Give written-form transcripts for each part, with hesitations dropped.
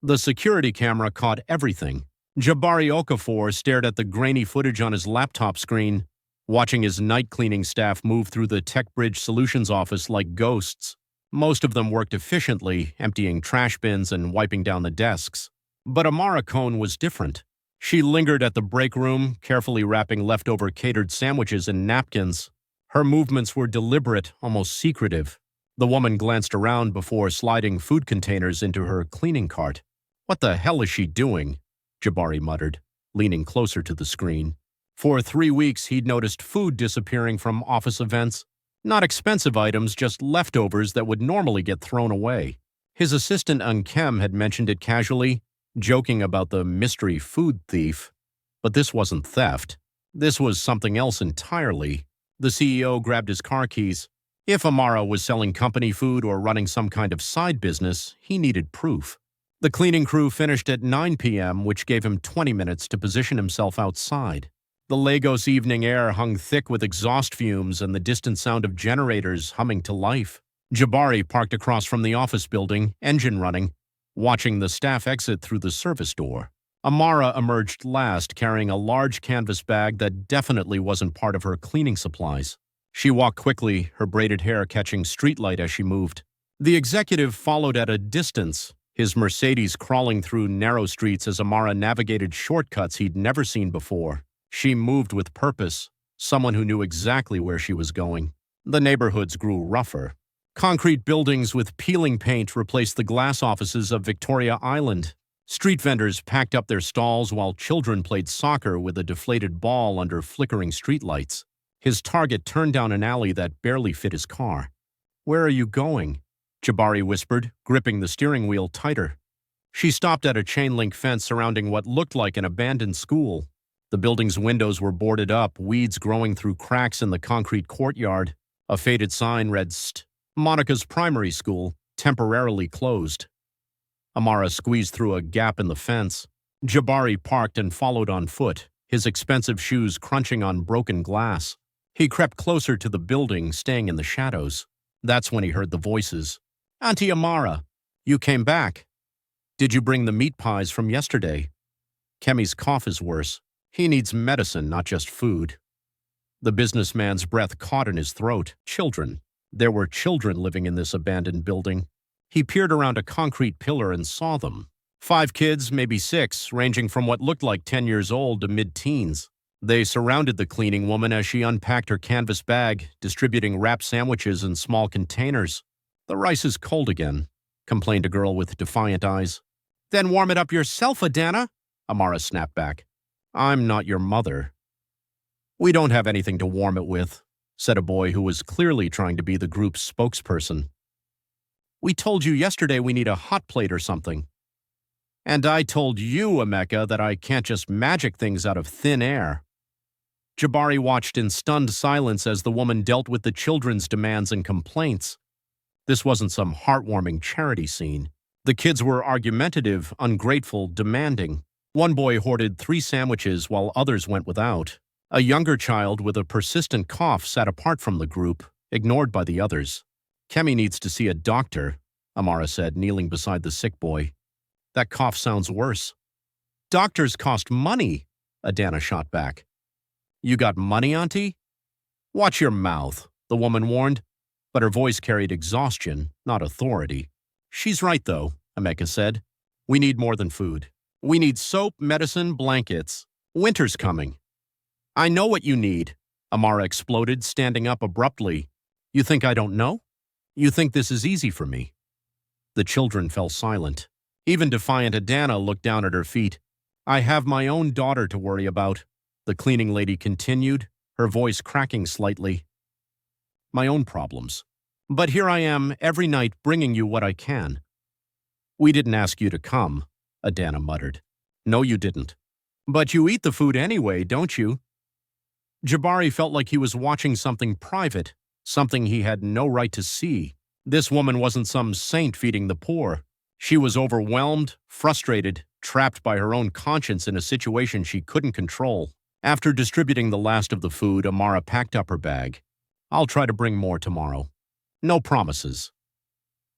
The security camera caught everything. Jabari Okafor stared at the grainy footage on his laptop screen, watching his night cleaning staff move through the TechBridge Solutions office like ghosts. Most of them worked efficiently, emptying trash bins and wiping down the desks. But Amara Cohn was different. She lingered at the break room, carefully wrapping leftover catered sandwiches in napkins. Her movements were deliberate, almost secretive. The woman glanced around before sliding food containers into her cleaning cart. "What the hell is she doing?" Jabari muttered, leaning closer to the screen. For 3 weeks, he'd noticed food disappearing from office events. Not expensive items, just leftovers that would normally get thrown away. His assistant Unkem had mentioned it casually, joking about the mystery food thief. But this wasn't theft. This was something else entirely. The CEO grabbed his car keys. If Amara was selling company food or running some kind of side business, he needed proof. The cleaning crew finished at 9 p.m., which gave him 20 minutes to position himself outside. The Lagos evening air hung thick with exhaust fumes and the distant sound of generators humming to life. Jabari parked across from the office building, engine running, watching the staff exit through the service door. Amara emerged last, carrying a large canvas bag that definitely wasn't part of her cleaning supplies. She walked quickly, her braided hair catching streetlight as she moved. The executive followed at a distance, his Mercedes crawling through narrow streets as Amara navigated shortcuts he'd never seen before. She moved with purpose, someone who knew exactly where she was going. The neighborhoods grew rougher. Concrete buildings with peeling paint replaced the glass offices of Victoria Island. Street vendors packed up their stalls while children played soccer with a deflated ball under flickering streetlights. His target turned down an alley that barely fit his car. "Where are you going?" Jabari whispered, gripping the steering wheel tighter. She stopped at a chain-link fence surrounding what looked like an abandoned school. The building's windows were boarded up, weeds growing through cracks in the concrete courtyard. A faded sign read, "St. Monica's Primary School, temporarily closed." Amara squeezed through a gap in the fence. Jabari parked and followed on foot, his expensive shoes crunching on broken glass. He crept closer to the building, staying in the shadows. That's when he heard the voices. "Auntie Amara, you came back. Did you bring the meat pies from yesterday?" Kemi's cough is worse. He needs medicine, not just food. The businessman's breath caught in his throat. Children. There were children living in this abandoned building. He peered around a concrete pillar and saw them. 5 kids, maybe 6, ranging from what looked like 10 years old to mid-teens. They surrounded the cleaning woman as she unpacked her canvas bag, distributing wrapped sandwiches in small containers. "The rice is cold again," complained a girl with defiant eyes. "Then warm it up yourself, Adana," Amara snapped back. "I'm not your mother." "We don't have anything to warm it with," said a boy who was clearly trying to be the group's spokesperson. "We told you yesterday we need a hot plate or something." "And I told you, Emeka, that I can't just magic things out of thin air." Jabari watched in stunned silence as the woman dealt with the children's demands and complaints. This wasn't some heartwarming charity scene. The kids were argumentative, ungrateful, demanding. One boy hoarded 3 sandwiches while others went without. A younger child with a persistent cough sat apart from the group, ignored by the others. "Kemi needs to see a doctor," Amara said, kneeling beside the sick boy. "That cough sounds worse." "Doctors cost money," Adana shot back. "You got money, Auntie?" "Watch your mouth," the woman warned, but her voice carried exhaustion, not authority. "She's right, though," Emeka said. "We need more than food. We need soap, medicine, blankets. Winter's coming." "I know what you need," Amara exploded, standing up abruptly. "You think I don't know? You think this is easy for me?" The children fell silent. Even defiant Adana looked down at her feet. "I have my own daughter to worry about," the cleaning lady continued, her voice cracking slightly. "My own problems. But here I am every night bringing you what I can." "We didn't ask you to come," Adana muttered. "No, you didn't. But you eat the food anyway, don't you?" Jabari felt like he was watching something private, something he had no right to see. This woman wasn't some saint feeding the poor. She was overwhelmed, frustrated, trapped by her own conscience in a situation she couldn't control. After distributing the last of the food, Amara packed up her bag. "I'll try to bring more tomorrow. No promises."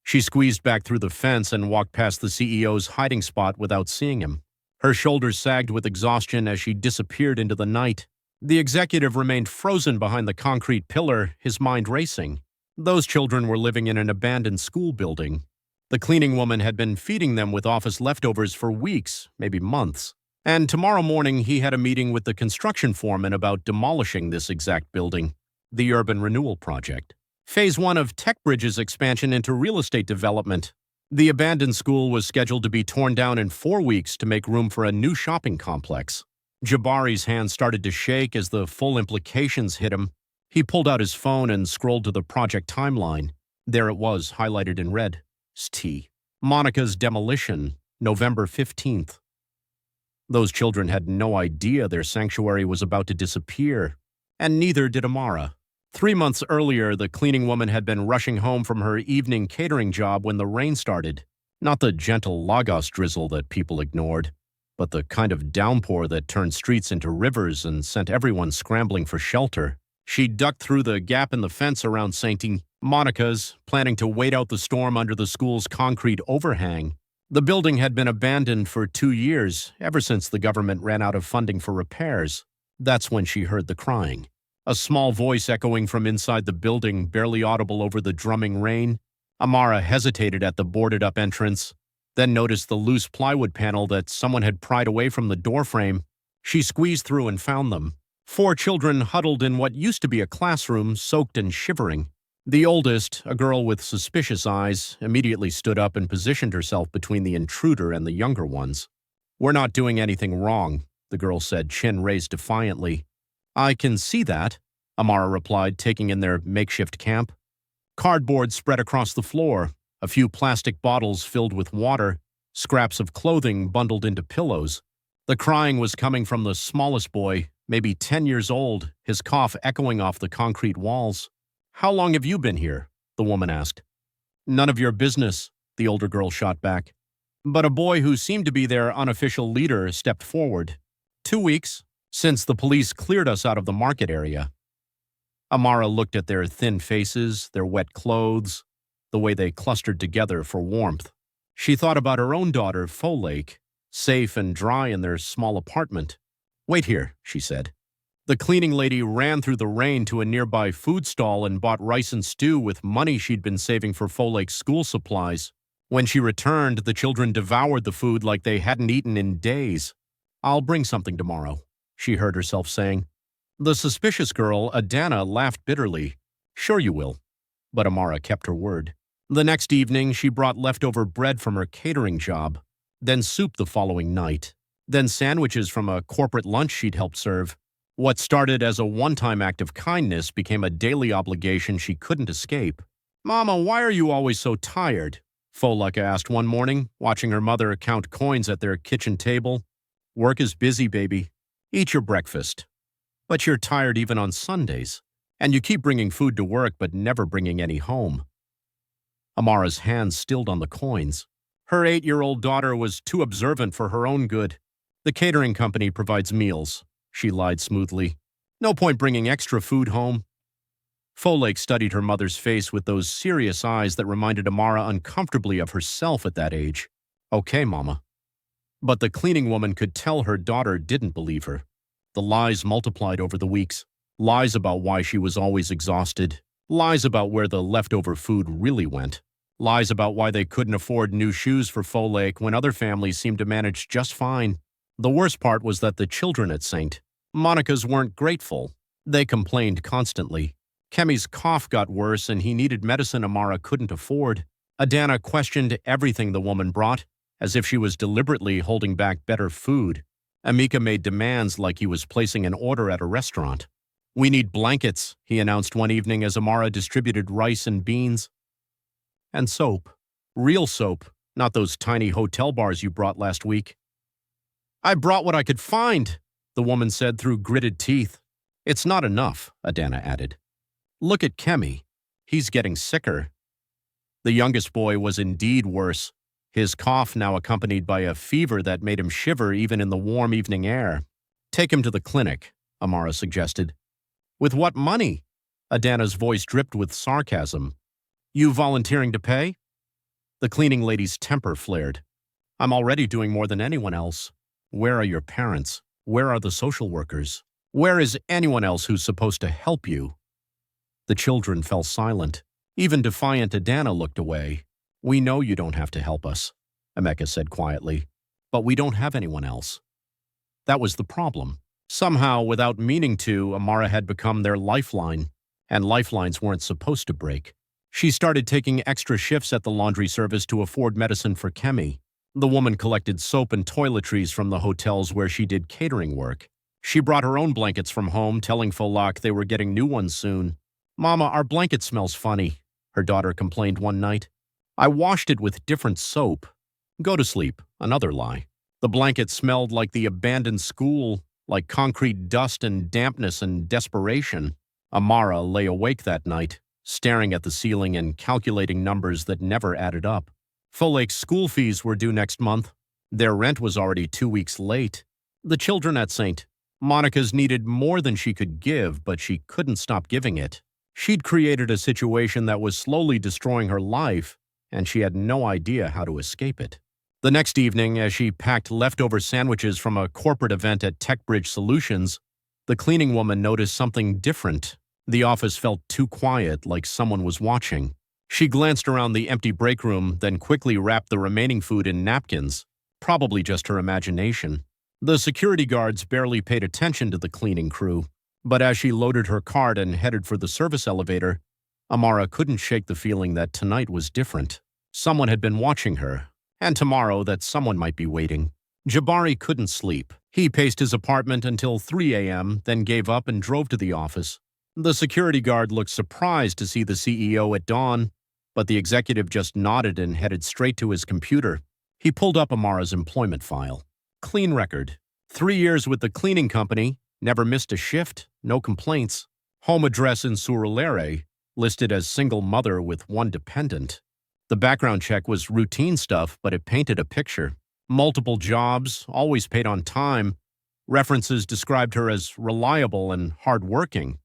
She squeezed back through the fence and walked past the CEO's hiding spot without seeing him. Her shoulders sagged with exhaustion as she disappeared into the night. The executive remained frozen behind the concrete pillar, his mind racing. Those children were living in an abandoned school building. The cleaning woman had been feeding them with office leftovers for weeks, maybe months. And tomorrow morning he had a meeting with the construction foreman about demolishing this exact building, the Urban Renewal Project. Phase 1 of TechBridge's expansion into real estate development. The abandoned school was scheduled to be torn down in 4 weeks to make room for a new shopping complex. Jabari's hands started to shake as the full implications hit him. He pulled out his phone and scrolled to the project timeline. There it was, highlighted in red. T. Monica's demolition, November 15th. Those children had no idea their sanctuary was about to disappear, and neither did Amara. 3 months earlier, the cleaning woman had been rushing home from her evening catering job when the rain started. Not the gentle Lagos drizzle that people ignored, but the kind of downpour that turned streets into rivers and sent everyone scrambling for shelter. She ducked through the gap in the fence around St. Monica's, planning to wait out the storm under the school's concrete overhang. The building had been abandoned for 2 years, ever since the government ran out of funding for repairs. That's when she heard the crying. A small voice echoing from inside the building, barely audible over the drumming rain. Amara hesitated at the boarded-up entrance, then noticed the loose plywood panel that someone had pried away from the doorframe. She squeezed through and found them. 4 children huddled in what used to be a classroom, soaked and shivering. The oldest, a girl with suspicious eyes, immediately stood up and positioned herself between the intruder and the younger ones. "We're not doing anything wrong," the girl said, chin raised defiantly. "I can see that," Amara replied, taking in their makeshift camp. Cardboard spread across the floor, a few plastic bottles filled with water, scraps of clothing bundled into pillows. The crying was coming from the smallest boy, maybe 10 years old, his cough echoing off the concrete walls. "How long have you been here?" the woman asked. "None of your business," the older girl shot back. But a boy who seemed to be their unofficial leader stepped forward. 2 weeks, since the police cleared us out of the market area." Amara looked at their thin faces, their wet clothes, the way they clustered together for warmth. She thought about her own daughter, Folake, safe and dry in their small apartment. "Wait here," she said. The cleaning lady ran through the rain to a nearby food stall and bought rice and stew with money she'd been saving for Folake's school supplies. When she returned, the children devoured the food like they hadn't eaten in days. "I'll bring something tomorrow," she heard herself saying. The suspicious girl, Adana, laughed bitterly. "Sure you will." But Amara kept her word. The next evening, she brought leftover bread from her catering job, then soup the following night, then sandwiches from a corporate lunch she'd helped serve. What started as a one-time act of kindness became a daily obligation she couldn't escape. "Mama, why are you always so tired?" Folake asked one morning, watching her mother count coins at their kitchen table. "Work is busy, baby. Eat your breakfast. But you're tired even on Sundays, and you keep bringing food to work but never bringing any home." Amara's hands stilled on the coins. Her 8-year-old daughter was too observant for her own good. "The catering company provides meals," she lied smoothly. "No point bringing extra food home." Folake studied her mother's face with those serious eyes that reminded Amara uncomfortably of herself at that age. "Okay, Mama." But the cleaning woman could tell her daughter didn't believe her. The lies multiplied over the weeks. Lies about why she was always exhausted. Lies about where the leftover food really went. Lies about why they couldn't afford new shoes for Folake when other families seemed to manage just fine. The worst part was that the children at St. Monica's weren't grateful. They complained constantly. Kemi's cough got worse and he needed medicine Amara couldn't afford. Adana questioned everything the woman brought, as if she was deliberately holding back better food. Amika made demands like he was placing an order at a restaurant. "We need blankets," he announced one evening as Amara distributed rice and beans. "And soap. Real soap, not those tiny hotel bars you brought last week." "I brought what I could find," the woman said through gritted teeth. "It's not enough," Adana added. "Look at Kemi. He's getting sicker." The youngest boy was indeed worse, his cough now accompanied by a fever that made him shiver even in the warm evening air. "Take him to the clinic," Amara suggested. "With what money?" Adana's voice dripped with sarcasm. "You volunteering to pay?" The cleaning lady's temper flared. I'm already doing more than anyone else. Where are your parents? Where are the social workers? Where is anyone else who's supposed to help you? The children fell silent. Even defiant Adana looked away. We know you don't have to help us, Emeka said quietly, but we don't have anyone else. That was the problem. Somehow, without meaning to, Amara had become their lifeline, and lifelines weren't supposed to break. She started taking extra shifts at the laundry service to afford medicine for Kemi. The woman collected soap and toiletries from the hotels where she did catering work. She brought her own blankets from home, telling Folak they were getting new ones soon. Mama, our blanket smells funny, her daughter complained one night. I washed it with different soap. Go to sleep, another lie. The blanket smelled like the abandoned school, like concrete dust and dampness and desperation. Amara lay awake that night, staring at the ceiling and calculating numbers that never added up. Folak's school fees were due next month. Their rent was already 2 weeks late. The children at St. Monica's needed more than she could give, but she couldn't stop giving it. She'd created a situation that was slowly destroying her life, and she had no idea how to escape it. The next evening, as she packed leftover sandwiches from a corporate event at TechBridge Solutions, the cleaning woman noticed something different. The office felt too quiet, like someone was watching. She glanced around the empty break room, then quickly wrapped the remaining food in napkins, probably just her imagination. The security guards barely paid attention to the cleaning crew, but as she loaded her cart and headed for the service elevator, Amara couldn't shake the feeling that tonight was different. Someone had been watching her, and tomorrow that someone might be waiting. Jabari couldn't sleep. He paced his apartment until 3 a.m., then gave up and drove to the office. The security guard looked surprised to see the CEO at dawn, but the executive just nodded and headed straight to his computer. He pulled up Amara's employment file. Clean record. 3 years with the cleaning company, never missed a shift, no complaints. Home address in Surulere, listed as single mother with one dependent. The background check was routine stuff, but it painted a picture. Multiple jobs, always paid on time. References described her as reliable and hardworking.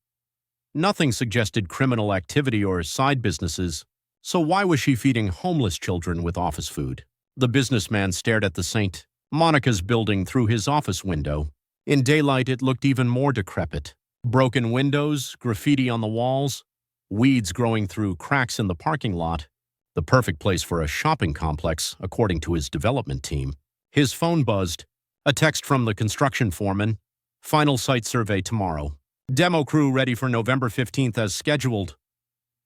Nothing suggested criminal activity or side businesses, so why was she feeding homeless children with office food? The businessman stared at the St. Monica's building through his office window. In daylight, it looked even more decrepit. Broken windows, graffiti on the walls, weeds growing through cracks in the parking lot. The perfect place for a shopping complex, according to his development team. His phone buzzed. A text from the construction foreman. Final site survey tomorrow. Demo crew ready for November 15th as scheduled.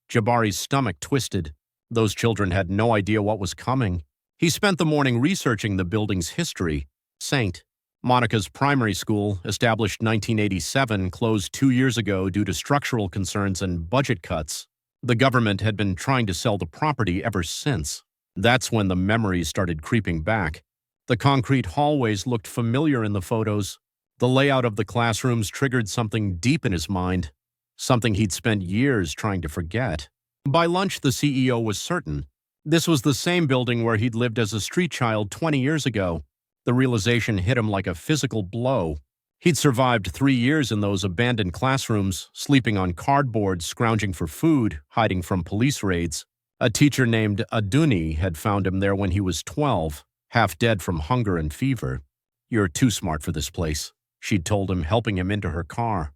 Jabari's stomach twisted. Those children had no idea what was coming. He spent the morning researching the building's history. St. Monica's primary school, established 1987, closed 2 years ago due to structural concerns and budget cuts. The government had been trying to sell the property ever since. That's when the memories started creeping back. The concrete hallways looked familiar in the photos. The layout of the classrooms triggered something deep in his mind, something he'd spent years trying to forget. By lunch, the CEO was certain. This was the same building where he'd lived as a street child 20 years ago. The realization hit him like a physical blow. He'd survived 3 years in those abandoned classrooms, sleeping on cardboard, scrounging for food, hiding from police raids. A teacher named Aduni had found him there when he was 12, half dead from hunger and fever. You're too smart for this place, she'd told him, helping him into her car.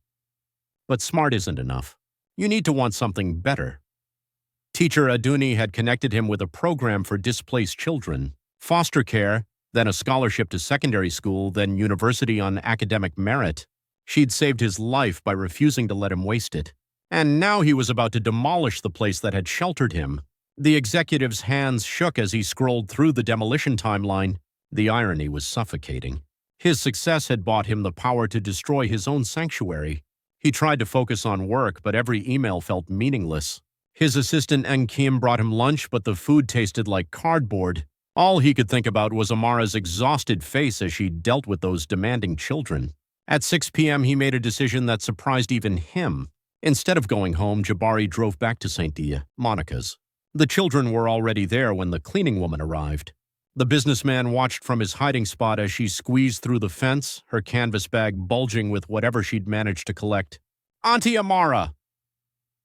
But smart isn't enough. You need to want something better. Teacher Aduni had connected him with a program for displaced children, foster care, then a scholarship to secondary school, then university on academic merit. She'd saved his life by refusing to let him waste it. And now he was about to demolish the place that had sheltered him. The executive's hands shook as he scrolled through the demolition timeline. The irony was suffocating. His success had bought him the power to destroy his own sanctuary. He tried to focus on work, but every email felt meaningless. His assistant Kim brought him lunch, but the food tasted like cardboard. All he could think about was Amara's exhausted face as she dealt with those demanding children. At 6 p.m., he made a decision that surprised even him. Instead of going home, Jabari drove back to St. Monica's. The children were already there when the cleaning woman arrived. The businessman watched from his hiding spot as she squeezed through the fence, her canvas bag bulging with whatever she'd managed to collect. "Auntie Amara!"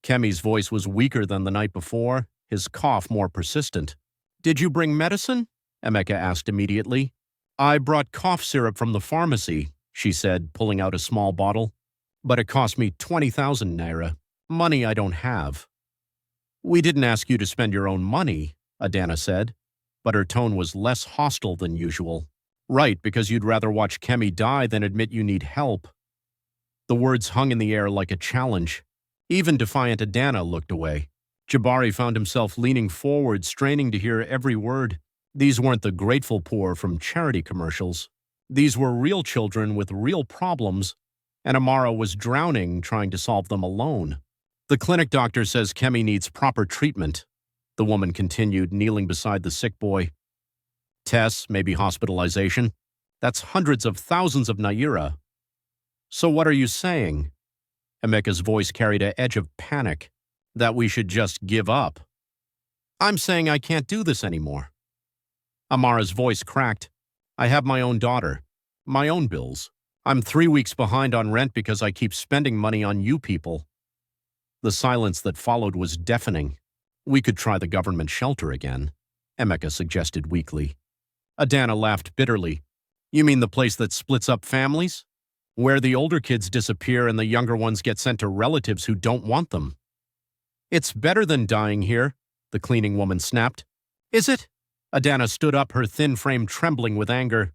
Kemi's voice was weaker than the night before, his cough more persistent. Did you bring medicine? Emeka asked immediately. I brought cough syrup from the pharmacy, she said, pulling out a small bottle. But it cost me 20,000 naira. Money I don't have. We didn't ask you to spend your own money, Adana said, but her tone was less hostile than usual. Right, because you'd rather watch Kemi die than admit you need help. The words hung in the air like a challenge. Even defiant Adana looked away. Jabari found himself leaning forward, straining to hear every word. These weren't the grateful poor from charity commercials. These were real children with real problems, and Amara was drowning trying to solve them alone. The clinic doctor says Kemi needs proper treatment, the woman continued, kneeling beside the sick boy. Tests, maybe hospitalization. That's hundreds of thousands of naira. So what are you saying? Emeka's voice carried an edge of panic. That we should just give up. I'm saying I can't do this anymore. Amara's voice cracked. I have my own daughter, my own bills. I'm 3 weeks behind on rent because I keep spending money on you people. The silence that followed was deafening. We could try the government shelter again, Emeka suggested weakly. Adana laughed bitterly. You mean the place that splits up families? Where the older kids disappear and the younger ones get sent to relatives who don't want them. It's better than dying here, the cleaning woman snapped. Is it? Adana stood up, her thin frame trembling with anger.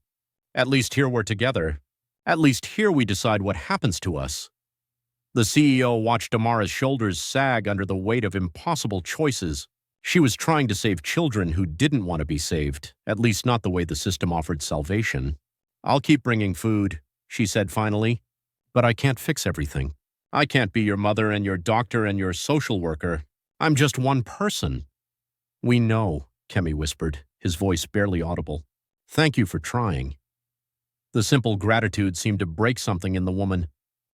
At least here we're together. At least here we decide what happens to us. The CEO watched Amara's shoulders sag under the weight of impossible choices. She was trying to save children who didn't want to be saved, at least not the way the system offered salvation. I'll keep bringing food, she said finally, but I can't fix everything. I can't be your mother and your doctor and your social worker. I'm just one person. We know, Kemi whispered, his voice barely audible. Thank you for trying. The simple gratitude seemed to break something in the woman.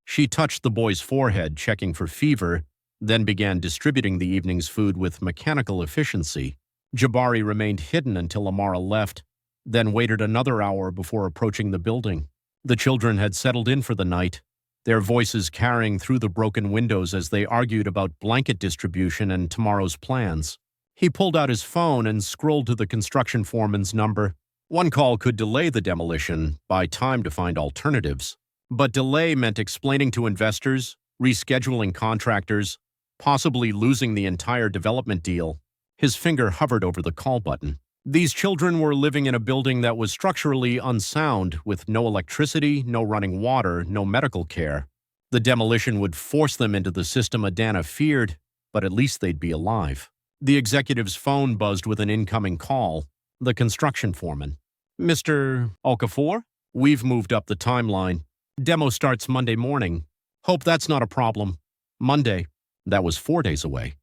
She touched the boy's forehead, checking for fever, then began distributing the evening's food with mechanical efficiency. Jabari remained hidden until Amara left, then waited another hour before approaching the building. The children had settled in for the night, their voices carrying through the broken windows as they argued about blanket distribution and tomorrow's plans. He pulled out his phone and scrolled to the construction foreman's number. One call could delay the demolition, buy time to find alternatives. But delay meant explaining to investors, rescheduling contractors, possibly losing the entire development deal. His finger hovered over the call button. These children were living in a building that was structurally unsound, with no electricity, no running water, no medical care. The demolition would force them into the system Adana feared, but at least they'd be alive. The executive's phone buzzed with an incoming call. The construction foreman. Mr. Okafor? We've moved up the timeline. Demo starts Monday morning. Hope that's not a problem. Monday. That was 4 days away.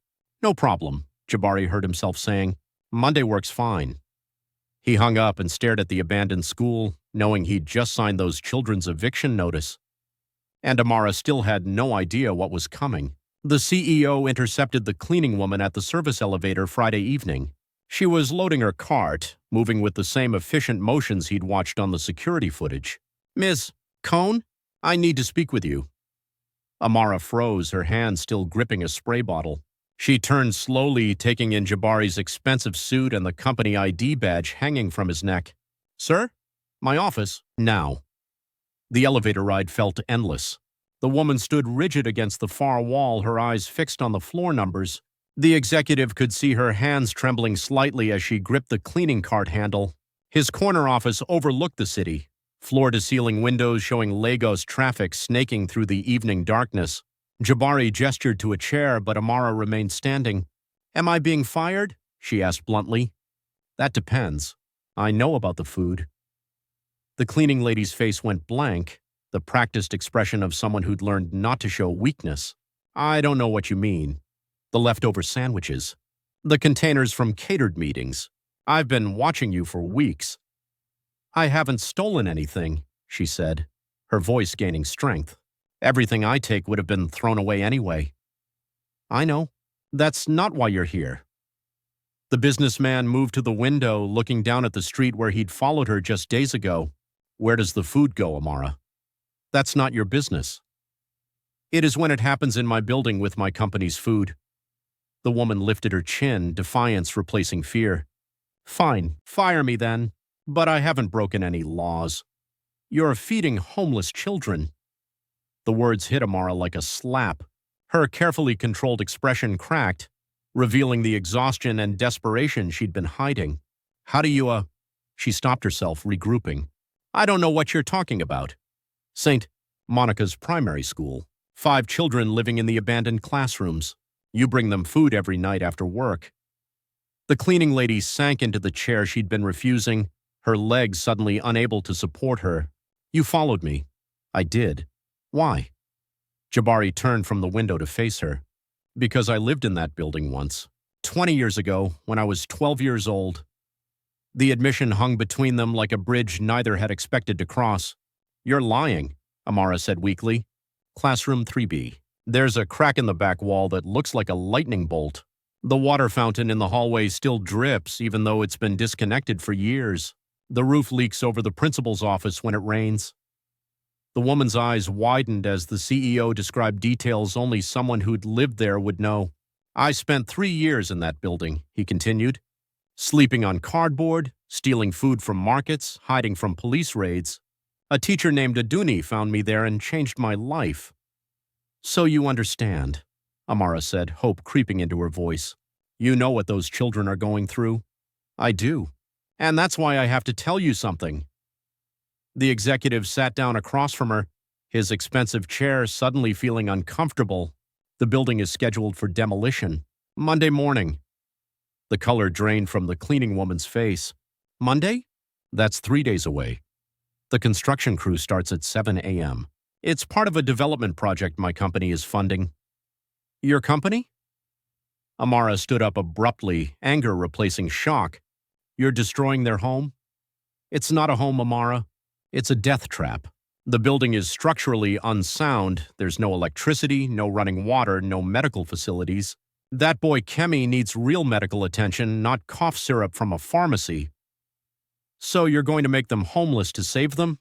No problem, Jabari heard himself saying. Monday works fine. He hung up and stared at the abandoned school, knowing he'd just signed those children's eviction notice. And Amara still had no idea what was coming. The CEO intercepted the cleaning woman at the service elevator Friday evening. She was loading her cart, moving with the same efficient motions he'd watched on the security footage. Ms. Cohn, I need to speak with you. Amara froze, her hand still gripping a spray bottle. She turned slowly, taking in Jabari's expensive suit and the company ID badge hanging from his neck. Sir? My office. Now. The elevator ride felt endless. The woman stood rigid against the far wall, her eyes fixed on the floor numbers. The executive could see her hands trembling slightly as she gripped the cleaning cart handle. His corner office overlooked the city, floor-to-ceiling windows showing Lagos traffic snaking through the evening darkness. Jabari gestured to a chair, but Amara remained standing. Am I being fired? She asked bluntly. That depends. I know about the food. The cleaning lady's face went blank, the practiced expression of someone who'd learned not to show weakness. I don't know what you mean. The leftover sandwiches. The containers from catered meetings. I've been watching you for weeks. I haven't stolen anything, she said, her voice gaining strength. Everything I take would have been thrown away anyway. I know. That's not why you're here. The businessman moved to the window, looking down at the street where he'd followed her just days ago. Where does the food go, Amara? That's not your business. It is when it happens in my building with my company's food. The woman lifted her chin, defiance replacing fear. Fine, fire me then. But I haven't broken any laws. You're feeding homeless children. The words hit Amara like a slap. Her carefully controlled expression cracked, revealing the exhaustion and desperation she'd been hiding. How do you, She stopped herself, regrouping. I don't know what you're talking about. St. Monica's primary school. 5 children living in the abandoned classrooms. You bring them food every night after work. The cleaning lady sank into the chair she'd been refusing, her legs suddenly unable to support her. You followed me. I did. Why? Jabari turned from the window to face her. Because I lived in that building once. 20 years ago, when I was 12 years old. The admission hung between them like a bridge neither had expected to cross. You're lying, Amara said weakly. Classroom 3B. There's a crack in the back wall that looks like a lightning bolt. The water fountain in the hallway still drips even though it's been disconnected for years. The roof leaks over the principal's office when it rains. The woman's eyes widened as the CEO described details only someone who'd lived there would know. I spent 3 years in that building, he continued. Sleeping on cardboard, stealing food from markets, hiding from police raids. A teacher named Aduni found me there and changed my life. So you understand, Amara said, hope creeping into her voice. You know what those children are going through? I do. And that's why I have to tell you something. The executive sat down across from her, his expensive chair suddenly feeling uncomfortable. The building is scheduled for demolition. Monday morning. The color drained from the cleaning woman's face. Monday? That's 3 days away. The construction crew starts at 7 a.m. It's part of a development project my company is funding. Your company? Amara stood up abruptly, anger replacing shock. You're destroying their home? It's not a home, Amara. It's a death trap. The building is structurally unsound. There's no electricity, no running water, no medical facilities. That boy Kemi needs real medical attention, not cough syrup from a pharmacy. So you're going to make them homeless to save them?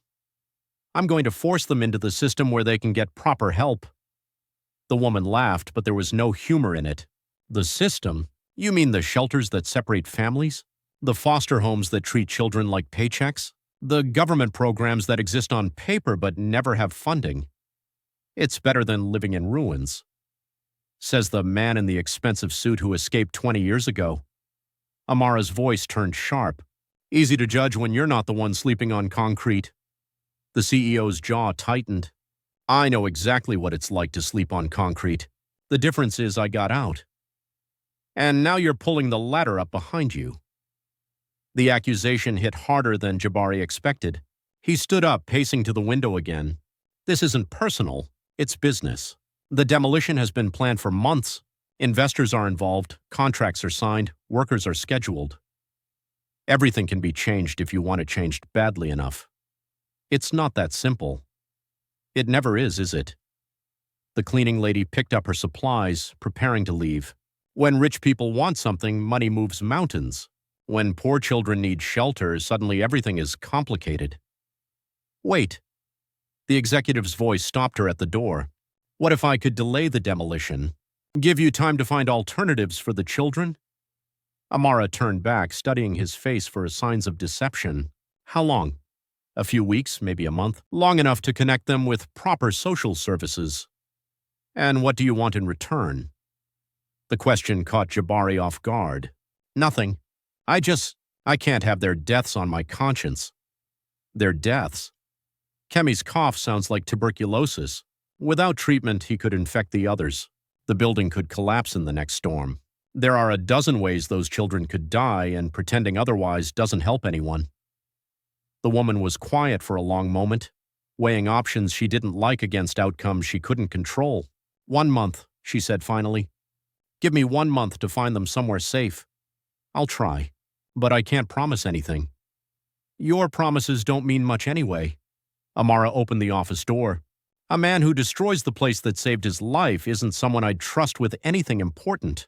I'm going to force them into the system where they can get proper help. The woman laughed, but there was no humor in it. The system? You mean the shelters that separate families? The foster homes that treat children like paychecks? The government programs that exist on paper but never have funding? It's better than living in ruins, says the man in the expensive suit who escaped 20 years ago. Amara's voice turned sharp. Easy to judge when you're not the one sleeping on concrete. The CEO's jaw tightened. I know exactly what it's like to sleep on concrete. The difference is I got out. And now you're pulling the ladder up behind you. The accusation hit harder than Jabari expected. He stood up, pacing to the window again. This isn't personal, it's business. The demolition has been planned for months. Investors are involved, contracts are signed, workers are scheduled. Everything can be changed if you want it changed badly enough. It's not that simple. It never is it? The cleaning lady picked up her supplies, preparing to leave. When rich people want something, money moves mountains. When poor children need shelter, suddenly everything is complicated. Wait. The executive's voice stopped her at the door. What if I could delay the demolition? Give you time to find alternatives for the children? Amara turned back, studying his face for signs of deception. How long? A few weeks, maybe a month. Long enough to connect them with proper social services. And what do you want in return? The question caught Jabari off guard. Nothing. I can't have their deaths on my conscience. Their deaths? Kemi's cough sounds like tuberculosis. Without treatment, he could infect the others. The building could collapse in the next storm. There are a dozen ways those children could die, and pretending otherwise doesn't help anyone. The woman was quiet for a long moment, weighing options she didn't like against outcomes she couldn't control. 1 month, she said finally. Give me 1 month to find them somewhere safe. I'll try, but I can't promise anything. Your promises don't mean much anyway. Amara opened the office door. A man who destroys the place that saved his life isn't someone I'd trust with anything important.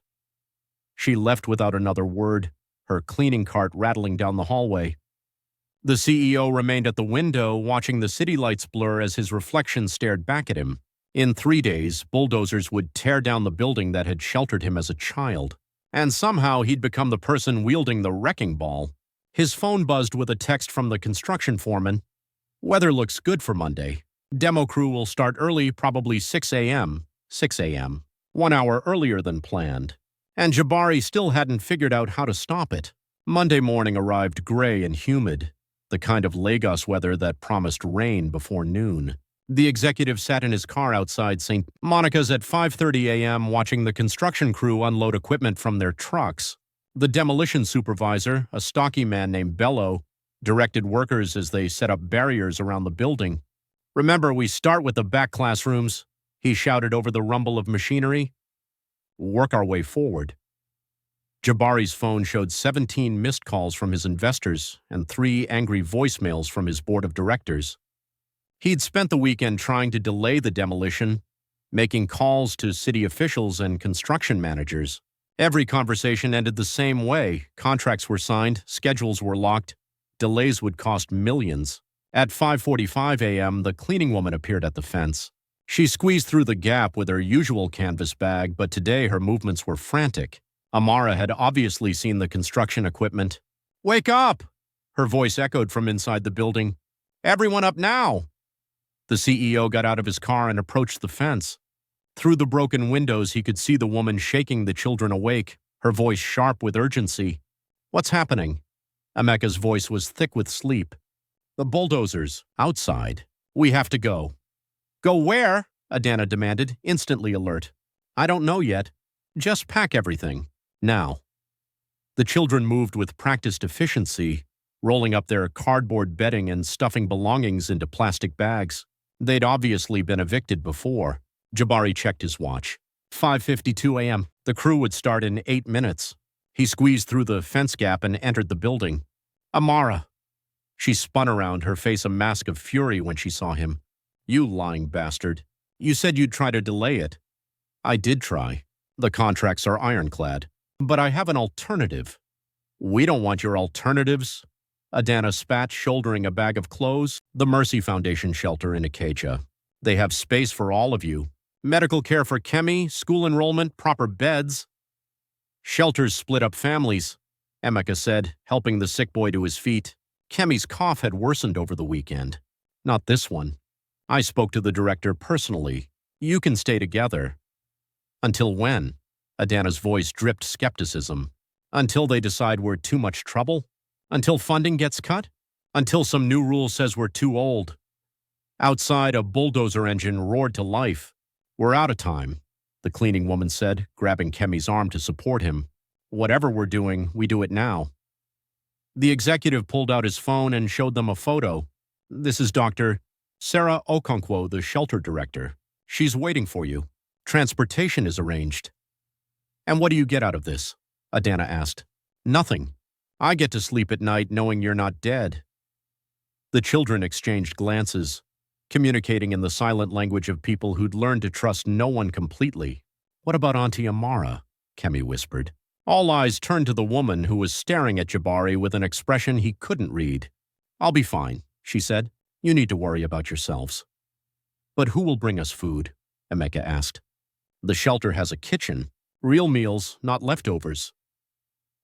She left without another word, her cleaning cart rattling down the hallway. The CEO remained at the window, watching the city lights blur as his reflection stared back at him. In 3 days, bulldozers would tear down the building that had sheltered him as a child. And somehow he'd become the person wielding the wrecking ball. His phone buzzed with a text from the construction foreman. Weather looks good for Monday. Demo crew will start early, probably 6 a.m. 6 a.m. 1 hour earlier than planned. And Jabari still hadn't figured out how to stop it. Monday morning arrived gray and humid, the kind of Lagos weather that promised rain before noon. The executive sat in his car outside St. Monica's at 5:30 a.m. watching the construction crew unload equipment from their trucks. The demolition supervisor, a stocky man named Bello, directed workers as they set up barriers around the building. "Remember, we start with the back classrooms," he shouted over the rumble of machinery. "Work our way forward." Jabari's phone showed 17 missed calls from his investors and 3 angry voicemails from his board of directors. He'd spent the weekend trying to delay the demolition, making calls to city officials and construction managers. Every conversation ended the same way. Contracts were signed, schedules were locked, delays would cost millions. At 5:45 a.m., the cleaning woman appeared at the fence. She squeezed through the gap with her usual canvas bag, but today her movements were frantic. Amara had obviously seen the construction equipment. "Wake up!" her voice echoed from inside the building. "Everyone up now!" The CEO got out of his car and approached the fence. Through the broken windows, he could see the woman shaking the children awake, her voice sharp with urgency. "What's happening?" Emeka's voice was thick with sleep. "The bulldozers, outside. We have to go." "Go where?" Adana demanded, instantly alert. "I don't know yet. Just pack everything. Now." The children moved with practiced efficiency, rolling up their cardboard bedding and stuffing belongings into plastic bags. They'd obviously been evicted before. Jabari checked his watch. 5:52 a.m. The crew would start in 8 minutes. He squeezed through the fence gap and entered the building. "Amara." She spun around, her face a mask of fury when she saw him. "You lying bastard. You said you'd try to delay it." "I did try. The contracts are ironclad. But I have an alternative." "We don't want your alternatives." Adana spat, shouldering a bag of clothes. "The Mercy Foundation shelter in Acacia. They have space for all of you. Medical care for Kemi, school enrollment, proper beds." "Shelters split up families," Emeka said, helping the sick boy to his feet. Kemi's cough had worsened over the weekend. "Not this one. I spoke to the director personally. You can stay together." "Until when?" Adana's voice dripped skepticism. "Until they decide we're too much trouble? Until funding gets cut? Until some new rule says we're too old?" Outside, a bulldozer engine roared to life. "We're out of time," the cleaning woman said, grabbing Kemi's arm to support him. "Whatever we're doing, we do it now." The executive pulled out his phone and showed them a photo. "This is Dr. Sarah Okonkwo, the shelter director. She's waiting for you. Transportation is arranged." "And what do you get out of this?" Adana asked. "Nothing. I get to sleep at night knowing you're not dead." The children exchanged glances, communicating in the silent language of people who'd learned to trust no one completely. "What about Auntie Amara?" Kemi whispered. All eyes turned to the woman who was staring at Jabari with an expression he couldn't read. "I'll be fine," she said. "You need to worry about yourselves." "But who will bring us food?" Emeka asked. "The shelter has a kitchen. Real meals, not leftovers."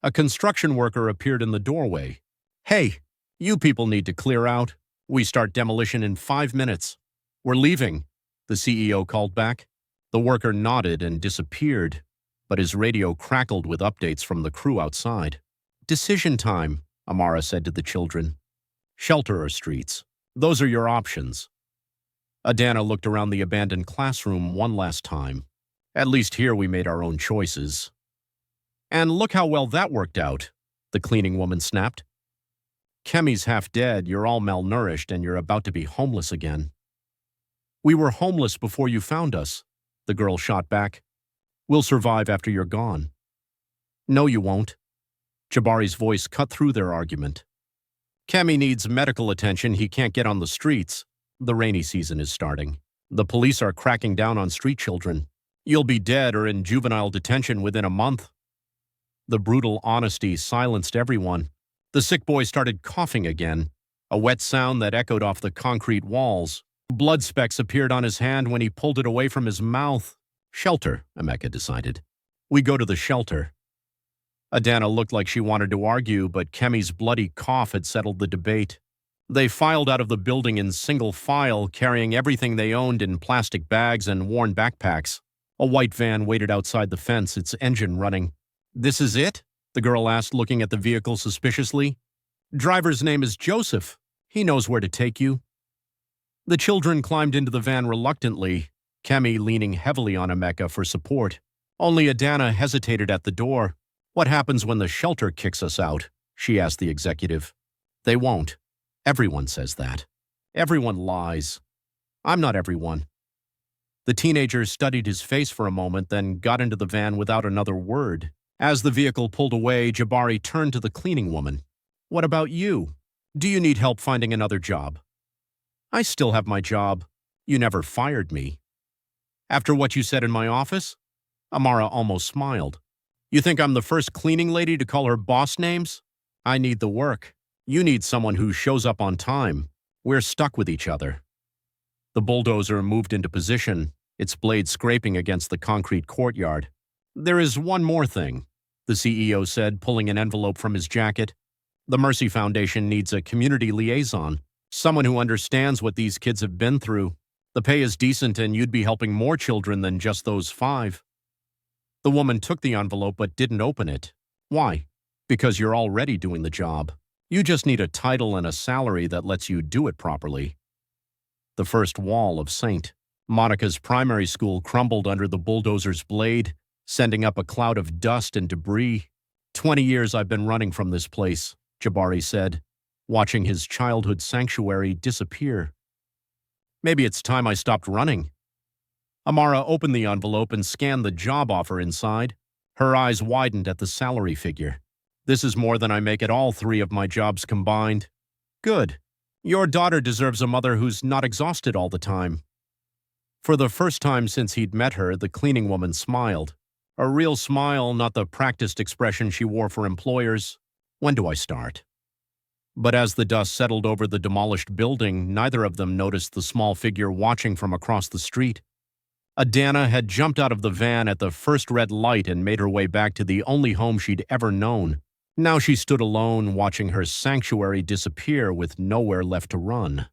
A construction worker appeared in the doorway. "Hey, you people need to clear out. We start demolition in 5 minutes." "We're leaving," the CEO called back. The worker nodded and disappeared, but his radio crackled with updates from the crew outside. "Decision time," Amara said to the children. "Shelter or streets. Those are your options." Adana looked around the abandoned classroom one last time. "At least here we made our own choices." "And look how well that worked out," the cleaning woman snapped. "Kemi's half dead, you're all malnourished, and you're about to be homeless again." "We were homeless before you found us," the girl shot back. "We'll survive after you're gone." "No, you won't." Jabari's voice cut through their argument. "Kemi needs medical attention he can't get on the streets. The rainy season is starting. The police are cracking down on street children. You'll be dead or in juvenile detention within a month." The brutal honesty silenced everyone. The sick boy started coughing again, a wet sound that echoed off the concrete walls. Blood specks appeared on his hand when he pulled it away from his mouth. "Shelter," Emeka decided. "We go to the shelter." Adana looked like she wanted to argue, but Kemi's bloody cough had settled the debate. They filed out of the building in single file, carrying everything they owned in plastic bags and worn backpacks. A white van waited outside the fence, its engine running. "This is it?" the girl asked, looking at the vehicle suspiciously. "Driver's name is Joseph. He knows where to take you." The children climbed into the van reluctantly, Kemi leaning heavily on Emeka for support. Only Adana hesitated at the door. "What happens when the shelter kicks us out?" she asked the executive. "They won't. Everyone says that. Everyone lies. I'm not everyone." The teenager studied his face for a moment, then got into the van without another word. As the vehicle pulled away, Jabari turned to the cleaning woman. "What about you? Do you need help finding another job?" "I still have my job. You never fired me." "After what you said in my office?" Amara almost smiled. "You think I'm the first cleaning lady to call her boss names? I need the work. You need someone who shows up on time. We're stuck with each other." The bulldozer moved into position, its blade scraping against the concrete courtyard. "There is one more thing," the CEO said, pulling an envelope from his jacket. "The Mercy Foundation needs a community liaison, someone who understands what these kids have been through. The pay is decent and you'd be helping more children than just those 5. The woman took the envelope but didn't open it. "Why?" "Because you're already doing the job. You just need a title and a salary that lets you do it properly." The first wall of St. Monica's primary school crumbled under the bulldozer's blade, sending up a cloud of dust and debris. 20 years I've been running from this place," Jabari said, watching his childhood sanctuary disappear. "Maybe it's time I stopped running." Amara opened the envelope and scanned the job offer inside. Her eyes widened at the salary figure. "This is more than I make at all 3 of my jobs combined." "Good. Your daughter deserves a mother who's not exhausted all the time." For the first time since he'd met her, the cleaning woman smiled. A real smile, not the practiced expression she wore for employers. "When do I start?" But as the dust settled over the demolished building, neither of them noticed the small figure watching from across the street. Adana had jumped out of the van at the first red light and made her way back to the only home she'd ever known. Now she stood alone, watching her sanctuary disappear with nowhere left to run.